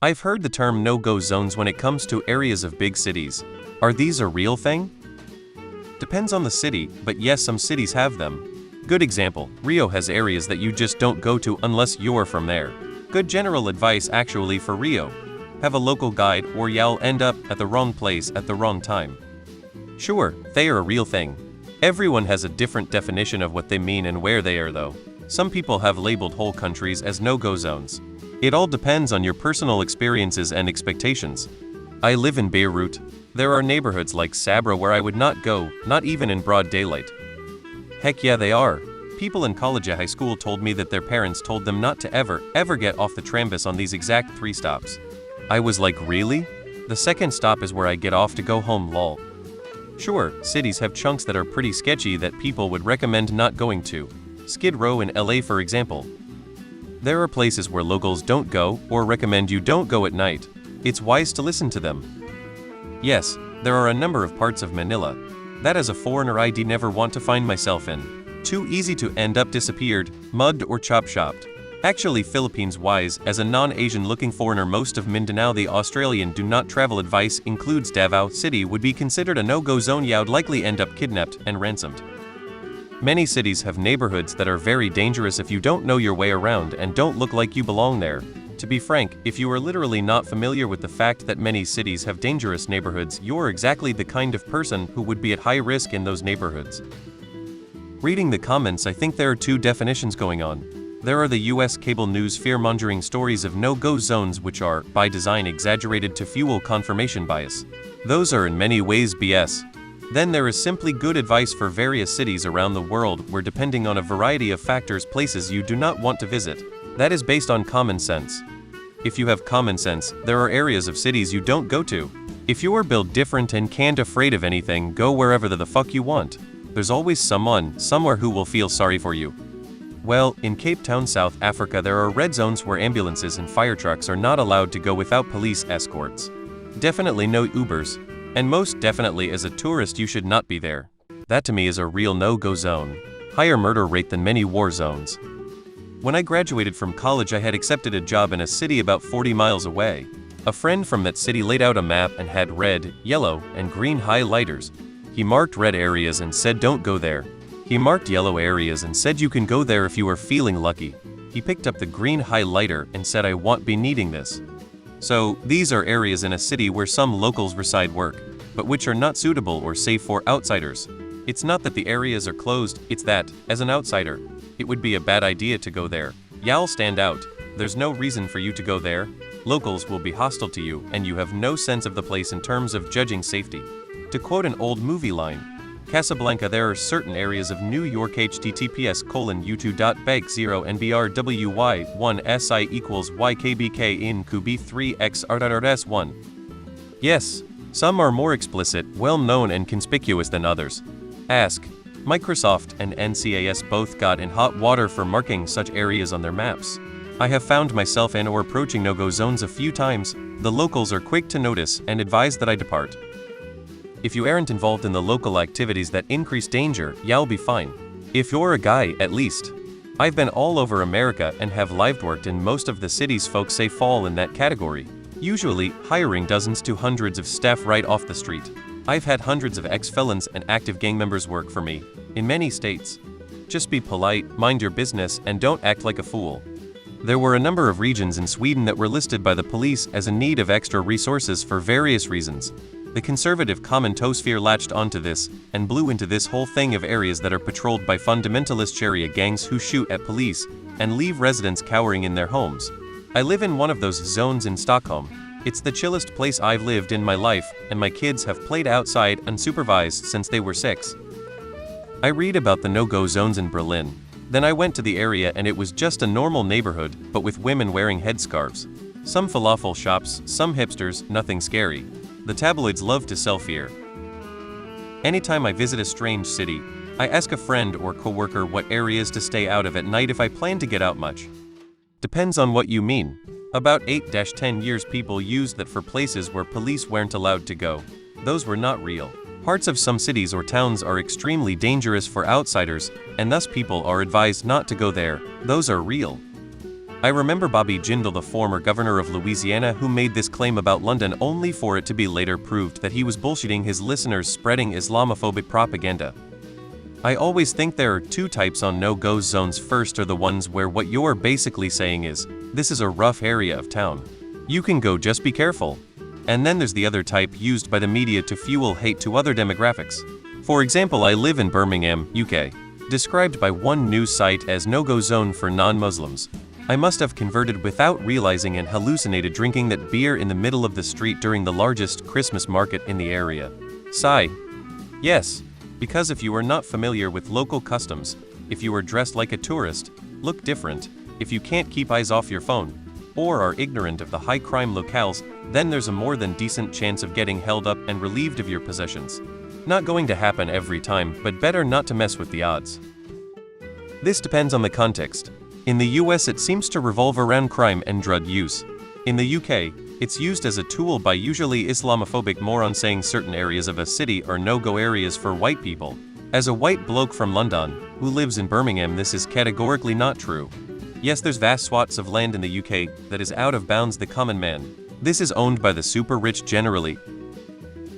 I've heard the term no-go zones when it comes to areas of big cities. Are these a real thing? Depends on the city, but yes, some cities have them. Good example, Rio has areas that you just don't go to unless you're from there. Good general advice actually for Rio. Have a local guide or you'll end up at the wrong place at the wrong time. Sure, they are a real thing. Everyone has a different definition of what they mean and where they are though. Some people have labeled whole countries as no-go zones. It all depends on your personal experiences and expectations. I live in Beirut. There are neighborhoods like Sabra where I would not go, not even in broad daylight. Heck yeah, they are. People in college at high school told me that their parents told them not to ever get off the trambus on these exact 3 stops. I was like, really? The second stop is where I get off to go home, lol. Sure, cities have chunks that are pretty sketchy that people would recommend not going to. Skid Row in LA for example. There are places where locals don't go or recommend you don't go at night. It's wise to listen to them. Yes, there are a number of parts of Manila that as a foreigner I'd never want to find myself in. Too easy to end up disappeared, mugged or chop-shopped. Actually Philippines wise, as a non-Asian looking foreigner most of Mindanao the Australian do not travel advice includes Davao City would be considered a no-go zone. You'd likely end up kidnapped and ransomed. Many cities have neighborhoods that are very dangerous if you don't know your way around and don't look like you belong there. To be frank, if you are literally not familiar with the fact that many cities have dangerous neighborhoods, you're exactly the kind of person who would be at high risk in those neighborhoods. Reading the comments, I think there are 2 definitions going on. There are the US cable news fear-mongering stories of no-go zones which are, by design, exaggerated to fuel confirmation bias. Those are in many ways BS. Then there is simply good advice for various cities around the world where depending on a variety of factors places you do not want to visit. That is based on common sense. If you have common sense, there are areas of cities you don't go to. If you are built different and can't afraid of anything, go wherever the fuck you want. There's always someone, somewhere who will feel sorry for you. Well, in Cape Town, South Africa there are red zones where ambulances and fire trucks are not allowed to go without police escorts. Definitely no Ubers. And most definitely as a tourist you should not be there. That to me is a real no-go zone. Higher murder rate than many war zones. When I graduated from college I had accepted a job in a city about 40 miles away. A friend from that city laid out a map and had red, yellow, and green highlighters. He marked red areas and said don't go there. He marked yellow areas and said you can go there if you are feeling lucky. He picked up the green highlighter and said I won't be needing this. So, these are areas in a city where some locals reside work, but which are not suitable or safe for outsiders. It's not that the areas are closed, it's that, as an outsider, it would be a bad idea to go there. You'll stand out. There's no reason for you to go there. Locals will be hostile to you and you have no sense of the place in terms of judging safety. To quote an old movie line, Casablanca there are certain areas of New York https://u2.beg0nbr.wy1si=ykbk in QB3x1. Yes, some are more explicit, well-known and conspicuous than others. Ask. Microsoft and NCAS both got in hot water for marking such areas on their maps. I have found myself in or approaching no-go zones a few times. The locals are quick to notice and advise that I depart. If you aren't involved in the local activities that increase danger, you'll be fine. If you're a guy, at least. I've been all over America and have lived worked in most of the cities folks say fall in that category. Usually, hiring dozens to hundreds of staff right off the street. I've had hundreds of ex-felons and active gang members work for me, in many states. Just be polite, mind your business, and don't act like a fool. There were a number of regions in Sweden that were listed by the police as in need of extra resources for various reasons. The conservative commontosphere latched onto this, and blew into this whole thing of areas that are patrolled by fundamentalist Sharia gangs who shoot at police, and leave residents cowering in their homes. I live in one of those zones in Stockholm. It's the chillest place I've lived in my life, and my kids have played outside unsupervised since they were 6. I read about the no-go zones in Berlin. Then I went to the area and it was just a normal neighborhood, but with women wearing headscarves. Some falafel shops, some hipsters, nothing scary. The tabloids love to sell fear. Anytime I visit a strange city, I ask a friend or coworker what areas to stay out of at night if I plan to get out much. Depends on what you mean. About 8-10 years people used that for places where police weren't allowed to go. Those were not real. Parts of some cities or towns are extremely dangerous for outsiders, and thus people are advised not to go there. Those are real. I remember Bobby Jindal, the former governor of Louisiana, who made this claim about London only for it to be later proved that he was bullshitting his listeners, spreading Islamophobic propaganda. I always think there are two types on no-go zones. First are the ones where what you're basically saying is, this is a rough area of town. You can go, just be careful. And then there's the other type used by the media to fuel hate to other demographics. For example, I live in Birmingham, UK, described by one news site as no-go zone for non-Muslims. I must have converted without realizing and hallucinated drinking that beer in the middle of the street during the largest Christmas market in the area. Sigh. Yes, because if you are not familiar with local customs, if you are dressed like a tourist, look different, if you can't keep eyes off your phone, or are ignorant of the high crime locales, then there's a more than decent chance of getting held up and relieved of your possessions. Not going to happen every time, but better not to mess with the odds. This depends on the context. In the US, it seems to revolve around crime and drug use. In the UK, it's used as a tool by usually Islamophobic morons saying certain areas of a city are no-go areas for white people. As a white bloke from London, who lives in Birmingham, this is categorically not true. Yes, there's vast swaths of land in the UK that is out of bounds the common man. This is owned by the super rich generally,